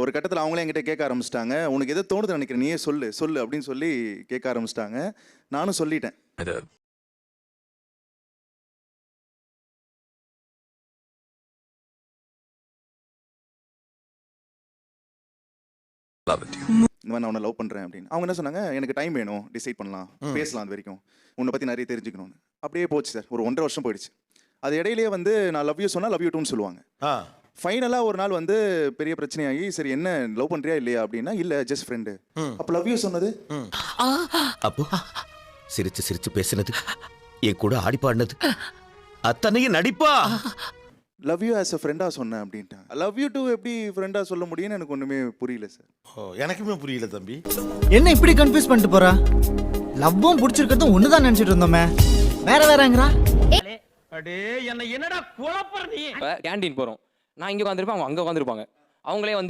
ஒரு கட்டத்தில் அவங்களே என்கிட்ட கேட்க ஆரம்பிச்சிட்டாங்க, உனக்கு எதோ தோணுது நினைக்கிறேன், நீயே சொல்லு சொல்லு அப்படின்னு சொல்லி கேட்க ஆரம்பிச்சிட்டாங்க. நானும் சொல்லிட்டேன். இந்த மாதிரி நான் உன்னை லவ் பண்ணுறேன் அப்படின்னு. அவங்க என்ன சொன்னாங்க, எனக்கு டைம் வேணும், டிசைட் பண்ணலாம், பேசலாம், அது வரைக்கும் உன்னை பற்றி நிறைய தெரிஞ்சுக்கணும்னு. அப்படியே போச்சு சார். ஒரு 1.5 வருஷம் போயிடுச்சு. அது இடையிலேயே வந்து நான் லவ் யூ சொன்னால் லவ் யூ டூன்னு சொல்லுவாங்க. ஃபைனலாக ஒரு நாள் வந்து பெரிய பிரச்சனையாகி, சரி என்ன லவ் பண்ணுறியா இல்லையா அப்படின்னா, இல்லை ஜஸ்ட் ஃப்ரெண்டு. அப்போ லவ் யூ சொன்னது, அப்போ சிரிச்சு சிரிச்சு பேசினது, என் கூட ஆடி பாடினது அத்தனையும் நடிப்பா. லவ் யூ ஆஸ் அ ஃப்ரெண்டாக சொன்னேன் அப்படின்ட்டாங்க. லவ் யூ டூ எப்படி ஃப்ரெண்டாக சொல்ல முடியும்னு எனக்கு ஒன்றுமே புரியல சார். எனக்குமே புரியல தம்பி. என்ன இப்படி கன்ஃபியூஸ் பண்ணிட்டு போறா? லவ்வும் பிடிச்சிருக்கிறதும் ஒன்று தான் நினச்சிட்டு இருந்தோமே, வேற வேறங்கிறா. கேண்டீன் போகிறோம், நான் இங்கே உட்காந்துருப்பேன், அவங்க அங்கே உட்காந்துருப்பாங்க. அவங்களே வந்து